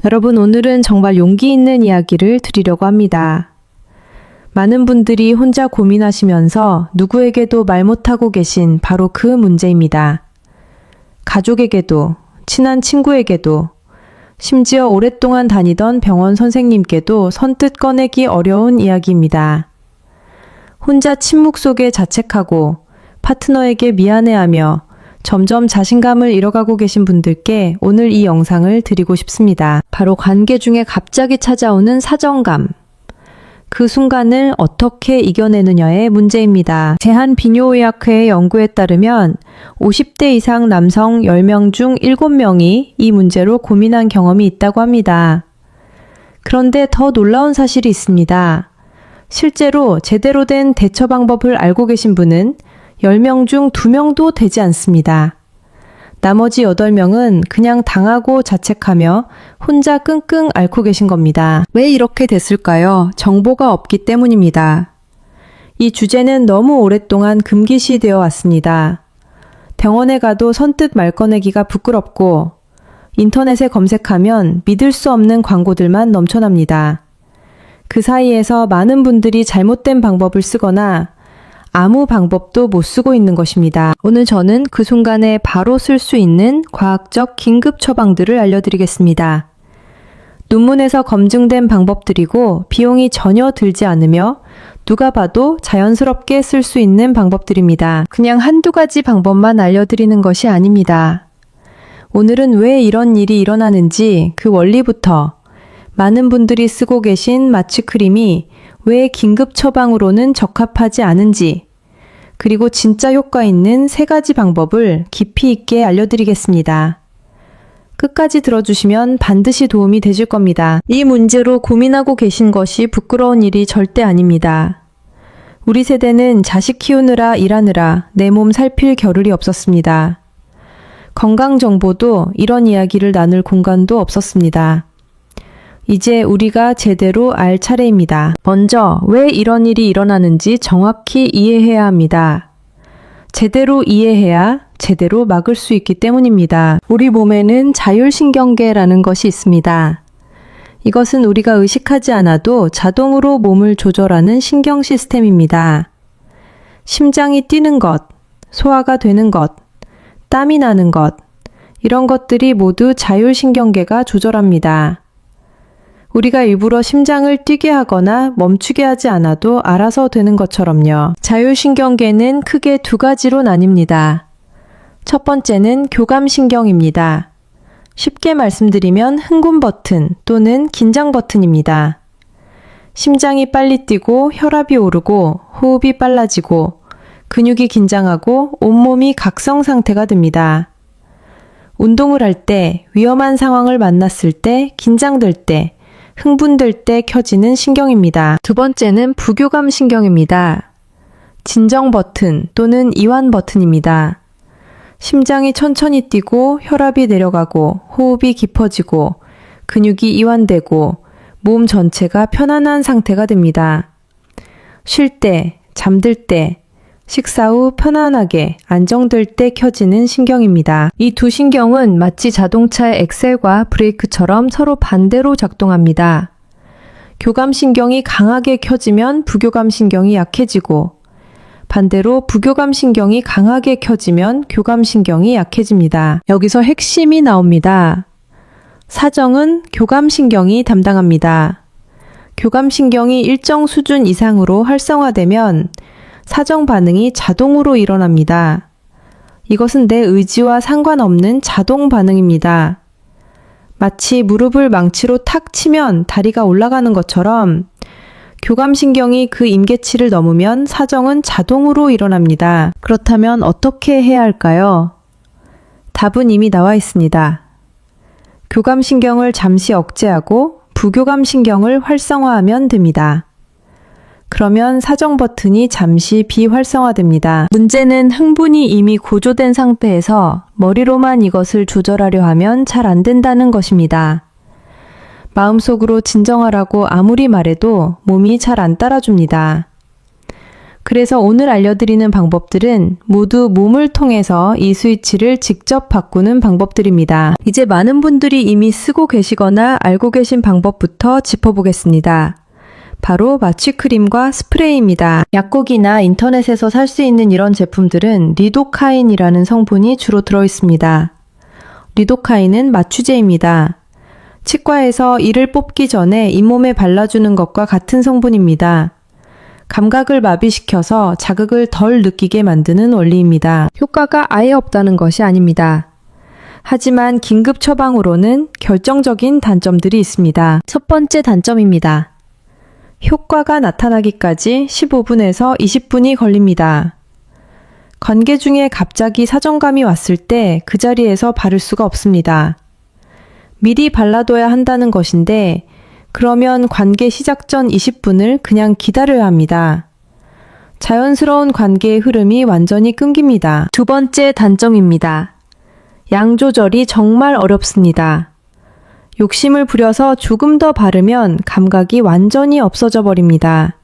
여러분, 오늘은 정말 용기 있는 이야기를 드리려고 합니다. 많은 분들이 혼자 고민하시면서 누구에게도 말 못하고 계신 바로 그 문제입니다. 가족에게도, 친한 친구에게도, 심지어 오랫동안 다니던 병원 선생님께도 선뜻 꺼내기 어려운 이야기입니다. 혼자 침묵 속에 자책하고 파트너에게 미안해하며 점점 자신감을 잃어가고 계신 분들께 오늘 이 영상을 드리고 싶습니다. 바로 관계 중에 갑자기 찾아오는 사정감. 그 순간을 어떻게 이겨내느냐의 문제입니다. 대한비뇨의학회의 연구에 따르면 50대 이상 남성 10명 중 7명이 이 문제로 고민한 경험이 있다고 합니다. 그런데 더 놀라운 사실이 있습니다. 실제로 제대로 된 대처 방법을 알고 계신 분은 10명 중 2명도 되지 않습니다. 나머지 8명은 그냥 당하고 자책하며 혼자 끙끙 앓고 계신 겁니다. 왜 이렇게 됐을까요? 정보가 없기 때문입니다. 이 주제는 너무 오랫동안 금기시되어 왔습니다. 병원에 가도 선뜻 말 꺼내기가 부끄럽고 인터넷에 검색하면 믿을 수 없는 광고들만 넘쳐납니다. 그 사이에서 많은 분들이 잘못된 방법을 쓰거나 아무 방법도 못 쓰고 있는 것입니다. 오늘 저는 그 순간에 바로 쓸 수 있는 과학적 긴급 처방들을 알려드리겠습니다. 논문에서 검증된 방법들이고 비용이 전혀 들지 않으며 누가 봐도 자연스럽게 쓸 수 있는 방법들입니다. 그냥 한두 가지 방법만 알려드리는 것이 아닙니다. 오늘은 왜 이런 일이 일어나는지 그 원리부터 많은 분들이 쓰고 계신 마취크림이 왜 긴급 처방으로는 적합하지 않은지, 그리고 진짜 효과 있는 3가지 방법을 깊이 있게 알려드리겠습니다. 끝까지 들어주시면 반드시 도움이 되실 겁니다. 이 문제로 고민하고 계신 것이 부끄러운 일이 절대 아닙니다. 우리 세대는 자식 키우느라 일하느라 내 몸 살필 겨를이 없었습니다. 건강 정보도 이런 이야기를 나눌 공간도 없었습니다. 이제 우리가 제대로 알 차례입니다. 먼저 왜 이런 일이 일어나는지 정확히 이해해야 합니다. 제대로 이해해야 제대로 막을 수 있기 때문입니다. 우리 몸에는 자율신경계라는 것이 있습니다. 이것은 우리가 의식하지 않아도 자동으로 몸을 조절하는 신경 시스템입니다. 심장이 뛰는 것, 소화가 되는 것, 땀이 나는 것, 이런 것들이 모두 자율신경계가 조절합니다. 우리가 일부러 심장을 뛰게 하거나 멈추게 하지 않아도 알아서 되는 것처럼요. 자율신경계는 크게 2가지로 나뉩니다. 첫 번째는 교감신경입니다. 쉽게 말씀드리면 흥분 버튼 또는 긴장 버튼입니다. 심장이 빨리 뛰고 혈압이 오르고 호흡이 빨라지고 근육이 긴장하고 온몸이 각성 상태가 됩니다. 운동을 할 때, 위험한 상황을 만났을 때, 긴장될 때, 흥분될 때 켜지는 신경입니다. 두 번째는 부교감 신경입니다. 진정 버튼 또는 이완 버튼입니다. 심장이 천천히 뛰고 혈압이 내려가고 호흡이 깊어지고 근육이 이완되고 몸 전체가 편안한 상태가 됩니다. 쉴 때, 잠들 때, 식사 후 편안하게 안정될 때 켜지는 신경입니다. 이 2 신경은 마치 자동차의 엑셀과 브레이크처럼 서로 반대로 작동합니다. 교감신경이 강하게 켜지면 부교감신경이 약해지고 반대로 부교감신경이 강하게 켜지면 교감신경이 약해집니다. 여기서 핵심이 나옵니다. 사정은 교감신경이 담당합니다. 교감신경이 일정 수준 이상으로 활성화되면 사정 반응이 자동으로 일어납니다. 이것은 내 의지와 상관없는 자동 반응입니다. 마치 무릎을 망치로 탁 치면 다리가 올라가는 것처럼 교감신경이 그 임계치를 넘으면 사정은 자동으로 일어납니다. 그렇다면 어떻게 해야 할까요? 답은 이미 나와 있습니다. 교감신경을 잠시 억제하고 부교감신경을 활성화하면 됩니다. 그러면 사정 버튼이 잠시 비활성화됩니다. 문제는 흥분이 이미 고조된 상태에서 머리로만 이것을 조절하려 하면 잘 안 된다는 것입니다. 마음속으로 진정하라고 아무리 말해도 몸이 잘 안 따라줍니다. 그래서 오늘 알려드리는 방법들은 모두 몸을 통해서 이 스위치를 직접 바꾸는 방법들입니다. 이제 많은 분들이 이미 쓰고 계시거나 알고 계신 방법부터 짚어보겠습니다. 바로 마취크림과 스프레이입니다. 약국이나 인터넷에서 살 수 있는 이런 제품들은 리도카인이라는 성분이 주로 들어있습니다. 리도카인은 마취제입니다. 치과에서 이를 뽑기 전에 잇몸에 발라주는 것과 같은 성분입니다. 감각을 마비시켜서 자극을 덜 느끼게 만드는 원리입니다. 효과가 아예 없다는 것이 아닙니다. 하지만 긴급 처방으로는 결정적인 단점들이 있습니다. 첫 번째 단점입니다. 효과가 나타나기까지 15분에서 20분이 걸립니다. 관계 중에 갑자기 사정감이 왔을 때 그 자리에서 바를 수가 없습니다. 미리 발라둬야 한다는 것인데 그러면 관계 시작 전 20분을 그냥 기다려야 합니다. 자연스러운 관계의 흐름이 완전히 끊깁니다. 두 번째 단점입니다. 양 조절이 정말 어렵습니다. 욕심을 부려서 조금 더 바르면 감각이 완전히 없어져 버립니다.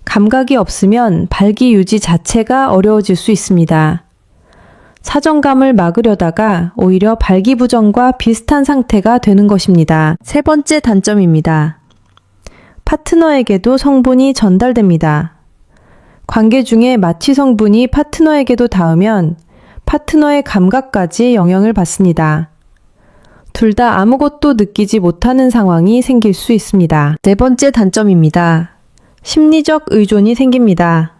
감각이 없으면 발기 유지 자체가 어려워질 수 있습니다. 사정감을 막으려다가 오히려 발기부전과 비슷한 상태가 되는 것입니다. 세 번째 단점입니다. 파트너에게도 성분이 전달됩니다. 관계 중에 마취 성분이 파트너에게도 닿으면 파트너의 감각까지 영향을 받습니다. 둘 다 아무것도 느끼지 못하는 상황이 생길 수 있습니다. 네 번째 단점입니다. 심리적 의존이 생깁니다.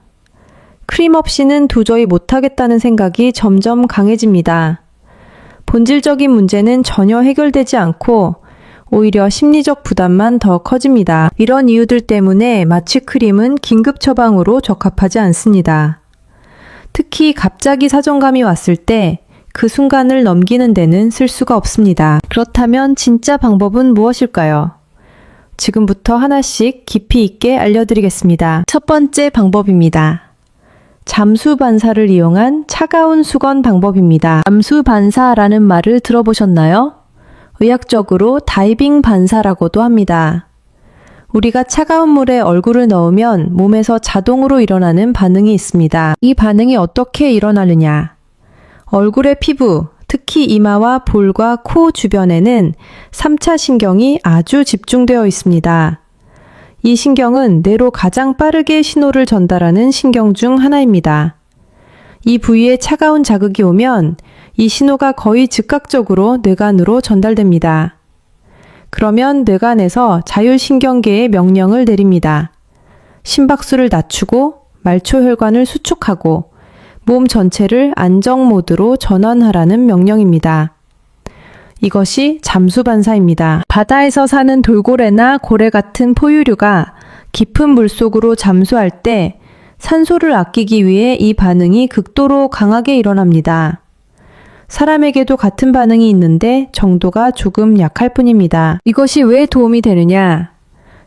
크림 없이는 도저히 못하겠다는 생각이 점점 강해집니다. 본질적인 문제는 전혀 해결되지 않고 오히려 심리적 부담만 더 커집니다. 이런 이유들 때문에 마취크림은 긴급 처방으로 적합하지 않습니다. 특히 갑자기 사정감이 왔을 때 그 순간을 넘기는 데는 쓸 수가 없습니다. 그렇다면 진짜 방법은 무엇일까요? 지금부터 하나씩 깊이 있게 알려드리겠습니다. 첫 번째 방법입니다. 잠수 반사를 이용한 차가운 수건 방법입니다. 잠수 반사라는 말을 들어보셨나요? 의학적으로 다이빙 반사라고도 합니다. 우리가 차가운 물에 얼굴을 넣으면 몸에서 자동으로 일어나는 반응이 있습니다. 이 반응이 어떻게 일어나느냐? 얼굴의 피부, 특히 이마와 볼과 코 주변에는 3차 신경이 아주 집중되어 있습니다. 이 신경은 뇌로 가장 빠르게 신호를 전달하는 신경 중 하나입니다. 이 부위에 차가운 자극이 오면 이 신호가 거의 즉각적으로 뇌간으로 전달됩니다. 그러면 뇌간에서 자율신경계에 명령을 내립니다. 심박수를 낮추고 말초혈관을 수축하고 몸 전체를 안정 모드로 전환하라는 명령입니다. 이것이 잠수반사입니다. 바다에서 사는 돌고래나 고래 같은 포유류가 깊은 물속으로 잠수할 때 산소를 아끼기 위해 이 반응이 극도로 강하게 일어납니다. 사람에게도 같은 반응이 있는데 정도가 조금 약할 뿐입니다. 이것이 왜 도움이 되느냐?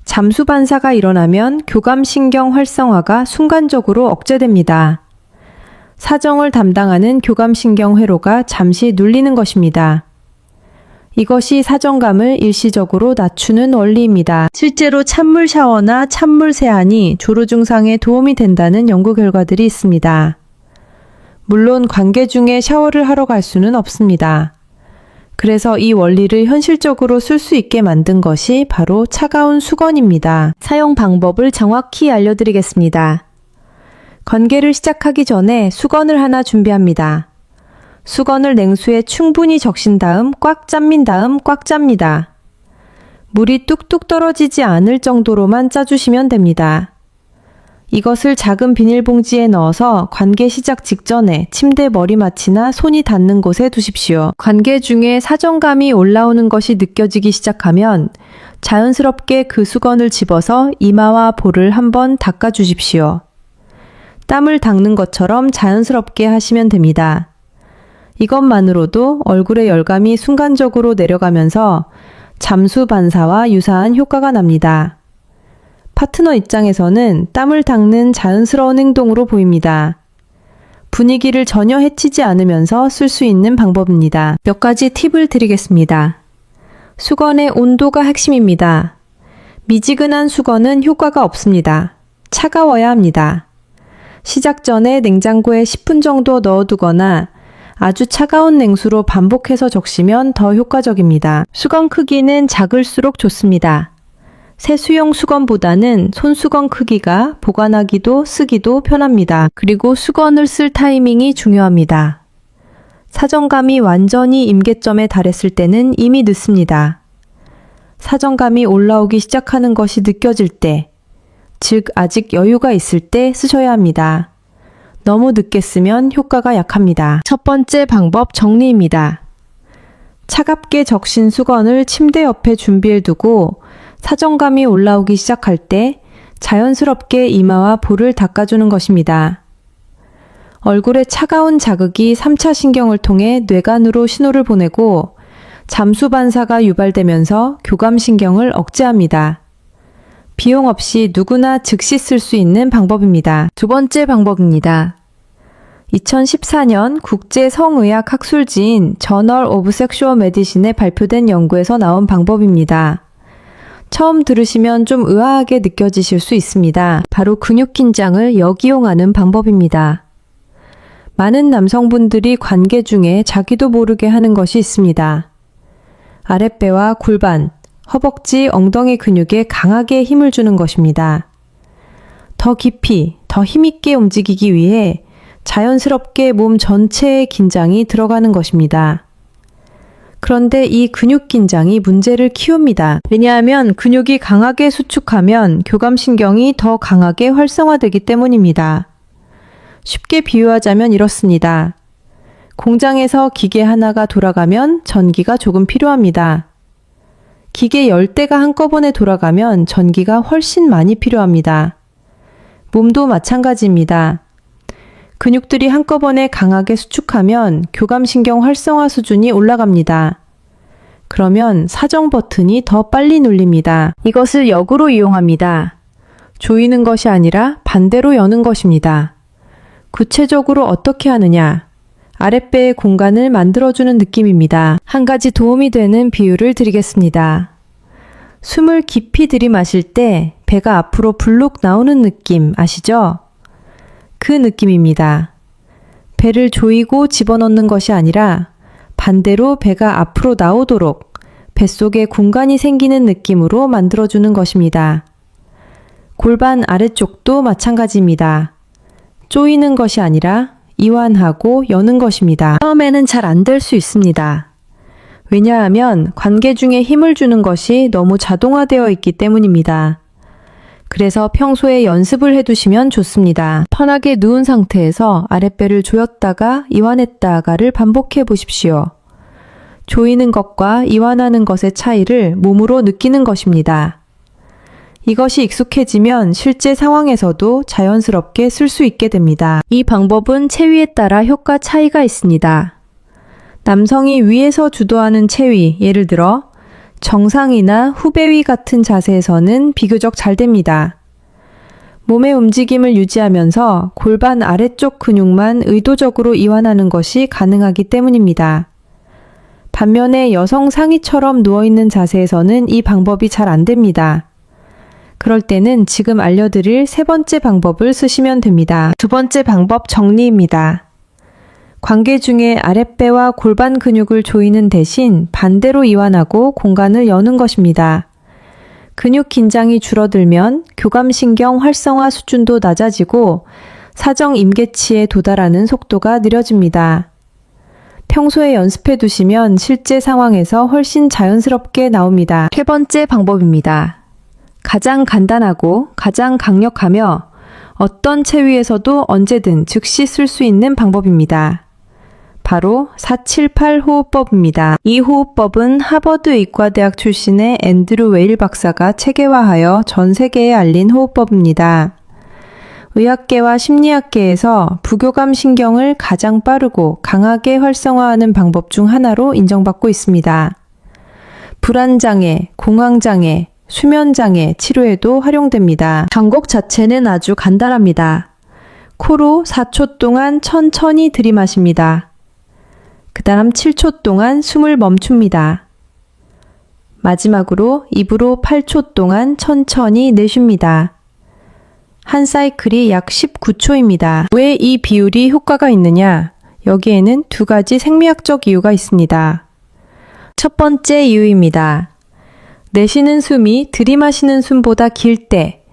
잠수반사가 일어나면 교감신경 활성화가 순간적으로 억제됩니다. 사정을 담당하는 교감신경 회로가 잠시 눌리는 것입니다. 이것이 사정감을 일시적으로 낮추는 원리입니다. 실제로 찬물 샤워나 찬물 세안이 조루 증상에 도움이 된다는 연구 결과들이 있습니다. 물론 관계 중에 샤워를 하러 갈 수는 없습니다. 그래서 이 원리를 현실적으로 쓸 수 있게 만든 것이 바로 차가운 수건입니다. 사용 방법을 정확히 알려드리겠습니다. 관계를 시작하기 전에 수건을 하나 준비합니다. 수건을 냉수에 충분히 적신 다음 꽉 잠민 다음 꽉 짭니다. 물이 뚝뚝 떨어지지 않을 정도로만 짜주시면 됩니다. 이것을 작은 비닐봉지에 넣어서 관계 시작 직전에 침대 머리맡이나 손이 닿는 곳에 두십시오. 관계 중에 사정감이 올라오는 것이 느껴지기 시작하면 자연스럽게 그 수건을 집어서 이마와 볼을 한번 닦아주십시오. 땀을 닦는 것처럼 자연스럽게 하시면 됩니다. 이것만으로도 얼굴의 열감이 순간적으로 내려가면서 잠수 반사와 유사한 효과가 납니다. 파트너 입장에서는 땀을 닦는 자연스러운 행동으로 보입니다. 분위기를 전혀 해치지 않으면서 쓸 수 있는 방법입니다. 몇 가지 팁을 드리겠습니다. 수건의 온도가 핵심입니다. 미지근한 수건은 효과가 없습니다. 차가워야 합니다. 시작 전에 냉장고에 10분 정도 넣어두거나 아주 차가운 냉수로 반복해서 적시면 더 효과적입니다. 수건 크기는 작을수록 좋습니다. 세수용 수건보다는 손수건 크기가 보관하기도 쓰기도 편합니다. 그리고 수건을 쓸 타이밍이 중요합니다. 사정감이 완전히 임계점에 달했을 때는 이미 늦습니다. 사정감이 올라오기 시작하는 것이 느껴질 때, 즉 아직 여유가 있을 때 쓰셔야 합니다. 너무 늦게 쓰면 효과가 약합니다. 첫 번째 방법 정리입니다. 차갑게 적신 수건을 침대 옆에 준비해두고 사정감이 올라오기 시작할 때 자연스럽게 이마와 볼을 닦아주는 것입니다. 얼굴에 차가운 자극이 3차 신경을 통해 뇌간으로 신호를 보내고 잠수 반사가 유발되면서 교감신경을 억제합니다. 비용 없이 누구나 즉시 쓸 수 있는 방법입니다. 두 번째 방법입니다. 2014년 국제 성의학 학술지인 저널 오브 섹슈얼 메디신에 발표된 연구에서 나온 방법입니다. 처음 들으시면 좀 의아하게 느껴지실 수 있습니다. 바로 근육 긴장을 역이용하는 방법입니다. 많은 남성분들이 관계 중에 자기도 모르게 하는 것이 있습니다. 아랫배와 골반, 허벅지, 엉덩이 근육에 강하게 힘을 주는 것입니다. 더 깊이, 더 힘있게 움직이기 위해 자연스럽게 몸 전체의 긴장이 들어가는 것입니다. 그런데 이 근육 긴장이 문제를 키웁니다. 왜냐하면 근육이 강하게 수축하면 교감신경이 더 강하게 활성화되기 때문입니다. 쉽게 비유하자면 이렇습니다. 공장에서 기계 하나가 돌아가면 전기가 조금 필요합니다. 기계 10대가 한꺼번에 돌아가면 전기가 훨씬 많이 필요합니다. 몸도 마찬가지입니다. 근육들이 한꺼번에 강하게 수축하면 교감신경 활성화 수준이 올라갑니다. 그러면 사정 버튼이 더 빨리 눌립니다. 이것을 역으로 이용합니다. 조이는 것이 아니라 반대로 여는 것입니다. 구체적으로 어떻게 하느냐? 아랫배의 공간을 만들어주는 느낌입니다. 한 가지 도움이 되는 비유를 드리겠습니다. 숨을 깊이 들이마실 때 배가 앞으로 불룩 나오는 느낌 아시죠? 그 느낌입니다. 배를 조이고 집어넣는 것이 아니라 반대로 배가 앞으로 나오도록 뱃속에 공간이 생기는 느낌으로 만들어주는 것입니다. 골반 아래쪽도 마찬가지입니다. 조이는 것이 아니라 이완하고 여는 것입니다. 처음에는 잘 안 될 수 있습니다. 왜냐하면 관계 중에 힘을 주는 것이 너무 자동화되어 있기 때문입니다. 그래서 평소에 연습을 해두시면 좋습니다. 편하게 누운 상태에서 아랫배를 조였다가 이완했다가를 반복해 보십시오. 조이는 것과 이완하는 것의 차이를 몸으로 느끼는 것입니다. 이것이 익숙해지면 실제 상황에서도 자연스럽게 쓸 수 있게 됩니다. 이 방법은 체위에 따라 효과 차이가 있습니다. 남성이 위에서 주도하는 체위, 예를 들어 정상이나 후배위 같은 자세에서는 비교적 잘 됩니다. 몸의 움직임을 유지하면서 골반 아래쪽 근육만 의도적으로 이완하는 것이 가능하기 때문입니다. 반면에 여성 상의처럼 누워있는 자세에서는 이 방법이 잘 안 됩니다. 그럴 때는 지금 알려드릴 세 번째 방법을 쓰시면 됩니다. 두 번째 방법 정리입니다. 관계 중에 아랫배와 골반 근육을 조이는 대신 반대로 이완하고 공간을 여는 것입니다. 근육 긴장이 줄어들면 교감신경 활성화 수준도 낮아지고 사정 임계치에 도달하는 속도가 느려집니다. 평소에 연습해 두시면 실제 상황에서 훨씬 자연스럽게 나옵니다. 세 번째 방법입니다. 가장 간단하고 가장 강력하며 어떤 체위에서도 언제든 즉시 쓸 수 있는 방법입니다. 바로 478 호흡법입니다. 이 호흡법은 하버드 의과대학 출신의 앤드류 웨일 박사가 체계화하여 전 세계에 알린 호흡법입니다. 의학계와 심리학계에서 부교감 신경을 가장 빠르고 강하게 활성화하는 방법 중 하나로 인정받고 있습니다. 불안장애, 공황장애, 수면장애 치료에도 활용됩니다. 방법 자체는 아주 간단합니다. 코로 4초 동안 천천히 들이마십니다. 그 다음 7초 동안 숨을 멈춥니다. 마지막으로 입으로 8초 동안 천천히 내쉽니다. 한 사이클이 약 19초입니다. 왜 이 비율이 효과가 있느냐? 여기에는 두 가지 생리학적 이유가 있습니다. 첫 번째 이유입니다. 내쉬는 숨이 들이마시는 숨보다 길 때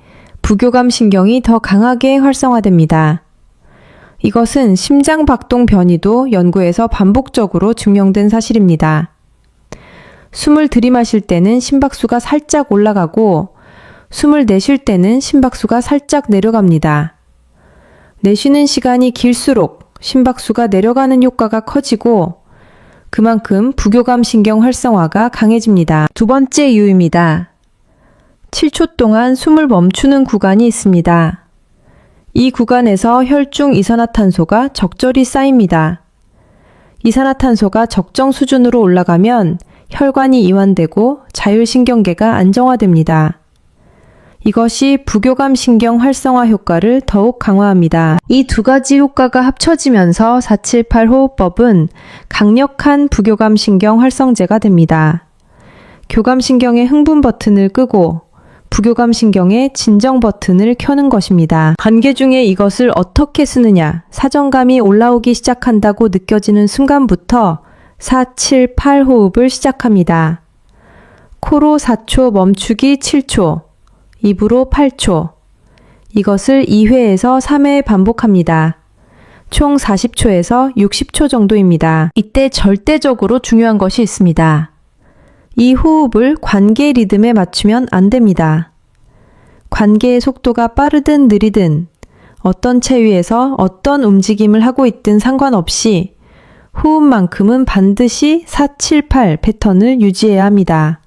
부교감 신경이 더 강하게 활성화됩니다. 이것은 심장 박동 변이도 연구에서 반복적으로 증명된 사실입니다. 숨을 들이마실 때는 심박수가 살짝 올라가고 숨을 내쉴 때는 심박수가 살짝 내려갑니다. 내쉬는 시간이 길수록 심박수가 내려가는 효과가 커지고 그만큼 부교감 신경 활성화가 강해집니다. 두 번째 이유입니다. 7초 동안 숨을 멈추는 구간이 있습니다. 이 구간에서 혈중 이산화탄소가 적절히 쌓입니다. 이산화탄소가 적정 수준으로 올라가면 혈관이 이완되고 자율신경계가 안정화됩니다. 이것이 부교감 신경 활성화 효과를 더욱 강화합니다. 이 두 가지 효과가 합쳐지면서 478 호흡법은 강력한 부교감 신경 활성제가 됩니다. 교감 신경의 흥분 버튼을 끄고 부교감 신경의 진정 버튼을 켜는 것입니다. 관계 중에 이것을 어떻게 쓰느냐? 사정감이 올라오기 시작한다고 느껴지는 순간부터 478 호흡을 시작합니다. 코로 4초 멈추기 7초, 입으로 8초. 이것을 2회에서 3회 반복합니다. 총 40초에서 60초 정도입니다. 이때 절대적으로 중요한 것이 있습니다. 이 호흡을 관계 리듬에 맞추면 안 됩니다. 관계의 속도가 빠르든 느리든 어떤 체위에서 어떤 움직임을 하고 있든 상관없이 호흡만큼은 반드시 478 패턴을 유지해야 합니다.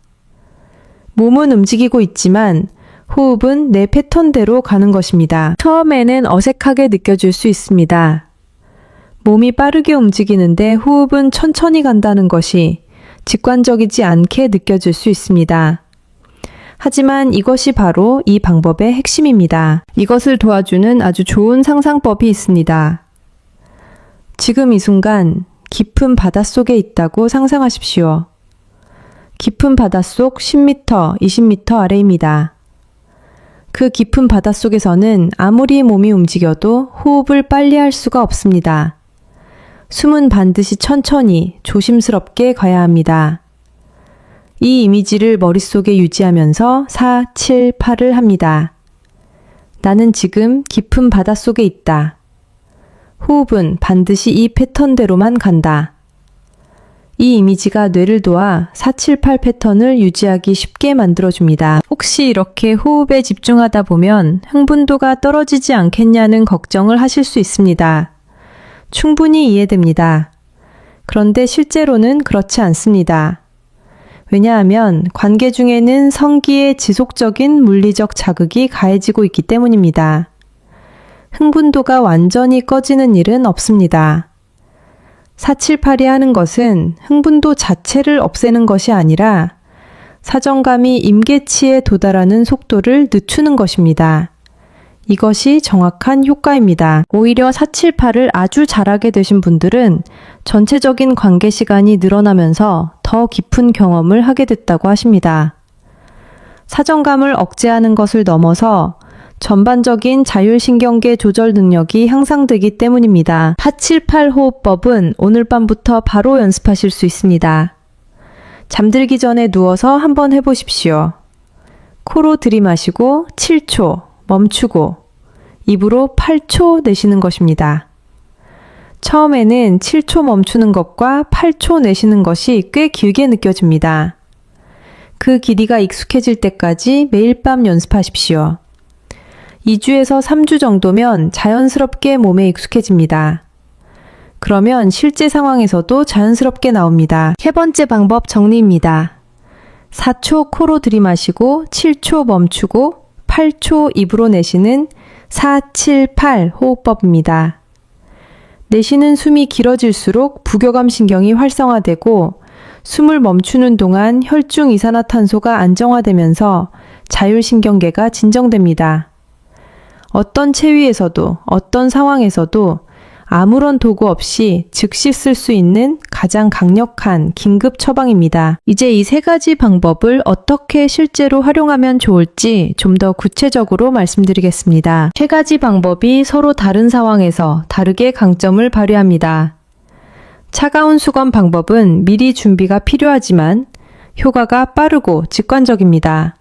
몸은 움직이고 있지만 호흡은 내 패턴대로 가는 것입니다. 처음에는 어색하게 느껴질 수 있습니다. 몸이 빠르게 움직이는데 호흡은 천천히 간다는 것이 직관적이지 않게 느껴질 수 있습니다. 하지만 이것이 바로 이 방법의 핵심입니다. 이것을 도와주는 아주 좋은 상상법이 있습니다. 지금 이 순간 깊은 바닷속에 있다고 상상하십시오. 깊은 바닷속 10m, 20m 아래입니다. 그 깊은 바닷속에서는 아무리 몸이 움직여도 호흡을 빨리 할 수가 없습니다. 숨은 반드시 천천히 조심스럽게 가야 합니다. 이 이미지를 머릿속에 유지하면서 4, 7, 8을 합니다. 나는 지금 깊은 바닷속에 있다. 호흡은 반드시 이 패턴대로만 간다. 이 이미지가 뇌를 도와 478 패턴을 유지하기 쉽게 만들어줍니다. 혹시 이렇게 호흡에 집중하다 보면 흥분도가 떨어지지 않겠냐는 걱정을 하실 수 있습니다. 충분히 이해됩니다. 그런데 실제로는 그렇지 않습니다. 왜냐하면 관계 중에는 성기의 지속적인 물리적 자극이 가해지고 있기 때문입니다. 흥분도가 완전히 꺼지는 일은 없습니다. 478이 하는 것은 흥분도 자체를 없애는 것이 아니라 사정감이 임계치에 도달하는 속도를 늦추는 것입니다. 이것이 정확한 효과입니다. 오히려 478을 아주 잘하게 되신 분들은 전체적인 관계 시간이 늘어나면서 더 깊은 경험을 하게 됐다고 하십니다. 사정감을 억제하는 것을 넘어서 전반적인 자율신경계 조절 능력이 향상되기 때문입니다. 478 호흡법은 오늘 밤부터 바로 연습하실 수 있습니다. 잠들기 전에 누워서 한번 해보십시오. 코로 들이마시고 7초 멈추고 입으로 8초 내쉬는 것입니다. 처음에는 7초 멈추는 것과 8초 내쉬는 것이 꽤 길게 느껴집니다. 그 길이가 익숙해질 때까지 매일 밤 연습하십시오. 2주에서 3주 정도면 자연스럽게 몸에 익숙해집니다. 그러면 실제 상황에서도 자연스럽게 나옵니다. 세 번째 방법 정리입니다. 4초 코로 들이마시고 7초 멈추고 8초 입으로 내쉬는 478 호흡법입니다. 내쉬는 숨이 길어질수록 부교감 신경이 활성화되고 숨을 멈추는 동안 혈중 이산화탄소가 안정화되면서 자율신경계가 진정됩니다. 어떤 체위에서도 어떤 상황에서도 아무런 도구 없이 즉시 쓸 수 있는 가장 강력한 긴급 처방입니다. 이제 이 세 가지 방법을 어떻게 실제로 활용하면 좋을지 좀 더 구체적으로 말씀드리겠습니다. 세 가지 방법이 서로 다른 상황에서 다르게 강점을 발휘합니다. 차가운 수건 방법은 미리 준비가 필요하지만 효과가 빠르고 직관적입니다.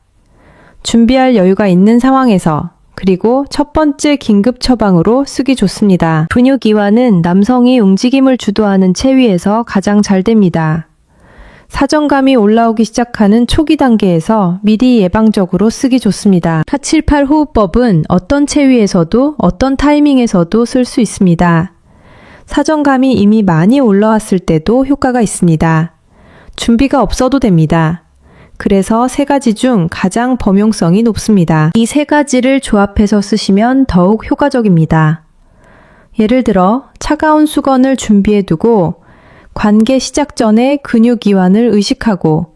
준비할 여유가 있는 상황에서 그리고 첫 번째 긴급 처방으로 쓰기 좋습니다. 근육 이완은 남성이 움직임을 주도하는 체위에서 가장 잘 됩니다. 사정감이 올라오기 시작하는 초기 단계에서 미리 예방적으로 쓰기 좋습니다. 478 호흡법은 어떤 체위에서도 어떤 타이밍에서도 쓸 수 있습니다. 사정감이 이미 많이 올라왔을 때도 효과가 있습니다. 준비가 없어도 됩니다. 그래서 세 가지 중 가장 범용성이 높습니다. 이 세 가지를 조합해서 쓰시면 더욱 효과적입니다. 예를 들어 차가운 수건을 준비해 두고 관계 시작 전에 근육 이완을 의식하고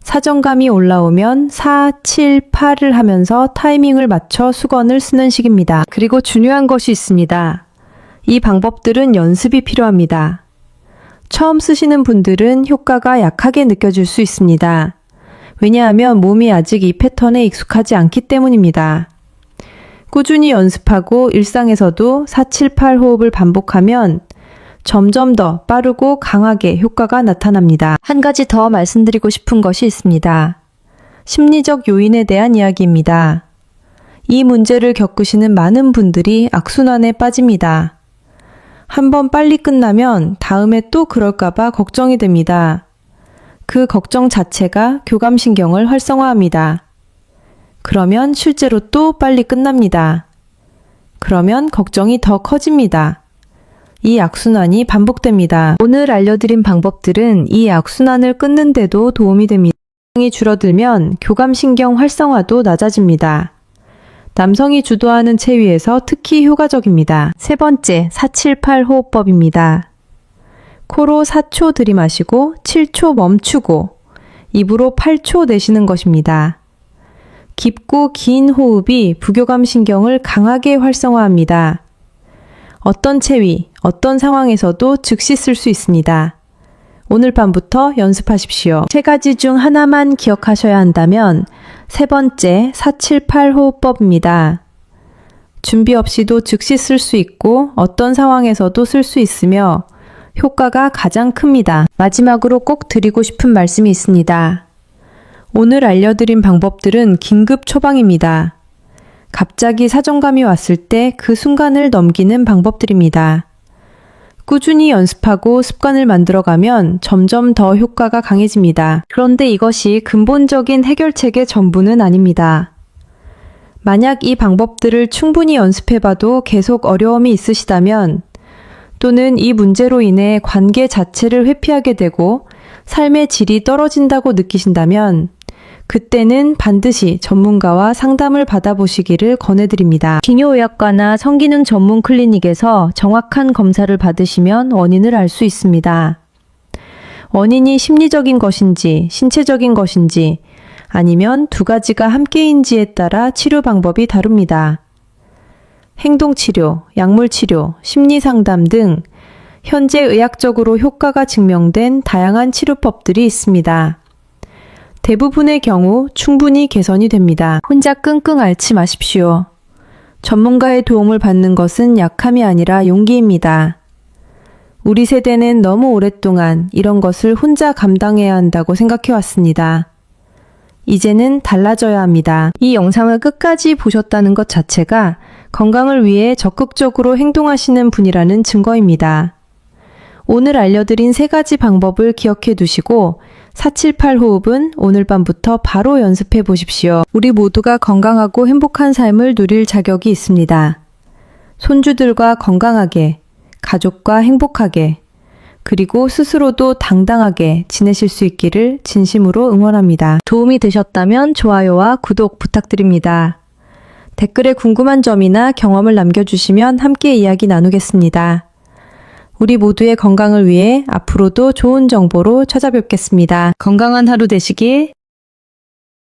사정감이 올라오면 4, 7, 8을 하면서 타이밍을 맞춰 수건을 쓰는 식입니다. 그리고 중요한 것이 있습니다. 이 방법들은 연습이 필요합니다. 처음 쓰시는 분들은 효과가 약하게 느껴질 수 있습니다. 왜냐하면 몸이 아직 이 패턴에 익숙하지 않기 때문입니다. 꾸준히 연습하고 일상에서도 478 호흡을 반복하면 점점 더 빠르고 강하게 효과가 나타납니다. 한 가지 더 말씀드리고 싶은 것이 있습니다. 심리적 요인에 대한 이야기입니다. 이 문제를 겪으시는 많은 분들이 악순환에 빠집니다. 한번 빨리 끝나면 다음에 또 그럴까봐 걱정이 됩니다. 그 걱정 자체가 교감신경을 활성화합니다. 그러면 실제로 또 빨리 끝납니다. 그러면 걱정이 더 커집니다. 이 악순환이 반복됩니다. 오늘 알려드린 방법들은 이 악순환을 끊는 데도 도움이 됩니다. 걱정이 줄어들면 교감신경 활성화도 낮아집니다. 남성이 주도하는 체위에서 특히 효과적입니다. 세 번째, 478 호흡법입니다. 코로 4초 들이마시고 7초 멈추고 입으로 8초 내쉬는 것입니다. 깊고 긴 호흡이 부교감 신경을 강하게 활성화합니다. 어떤 체위, 어떤 상황에서도 즉시 쓸 수 있습니다. 오늘 밤부터 연습하십시오. 세 가지 중 하나만 기억하셔야 한다면 세 번째 478 호흡법입니다. 준비 없이도 즉시 쓸 수 있고 어떤 상황에서도 쓸 수 있으며 효과가 가장 큽니다. 마지막으로 꼭 드리고 싶은 말씀이 있습니다. 오늘 알려드린 방법들은 긴급 처방입니다. 갑자기 사정감이 왔을 때 그 순간을 넘기는 방법들입니다. 꾸준히 연습하고 습관을 만들어가면 점점 더 효과가 강해집니다. 그런데 이것이 근본적인 해결책의 전부는 아닙니다. 만약 이 방법들을 충분히 연습해봐도 계속 어려움이 있으시다면 또는 이 문제로 인해 관계 자체를 회피하게 되고 삶의 질이 떨어진다고 느끼신다면 그때는 반드시 전문가와 상담을 받아보시기를 권해드립니다. 기뇨의학과나 성기능 전문 클리닉에서 정확한 검사를 받으시면 원인을 알 수 있습니다. 원인이 심리적인 것인지 신체적인 것인지 아니면 두 가지가 함께인지에 따라 치료 방법이 다릅니다. 행동치료, 약물치료, 심리상담 등 현재 의학적으로 효과가 증명된 다양한 치료법들이 있습니다. 대부분의 경우 충분히 개선이 됩니다. 혼자 끙끙 앓지 마십시오. 전문가의 도움을 받는 것은 약함이 아니라 용기입니다. 우리 세대는 너무 오랫동안 이런 것을 혼자 감당해야 한다고 생각해왔습니다. 이제는 달라져야 합니다. 이 영상을 끝까지 보셨다는 것 자체가 건강을 위해 적극적으로 행동하시는 분이라는 증거입니다. 오늘 알려드린 세 가지 방법을 기억해 두시고 478 호흡은 오늘 밤부터 바로 연습해 보십시오. 우리 모두가 건강하고 행복한 삶을 누릴 자격이 있습니다. 손주들과 건강하게, 가족과 행복하게, 그리고 스스로도 당당하게 지내실 수 있기를 진심으로 응원합니다. 도움이 되셨다면 좋아요와 구독 부탁드립니다. 댓글에 궁금한 점이나 경험을 남겨주시면 함께 이야기 나누겠습니다. 우리 모두의 건강을 위해 앞으로도 좋은 정보로 찾아뵙겠습니다. 건강한 하루 되시길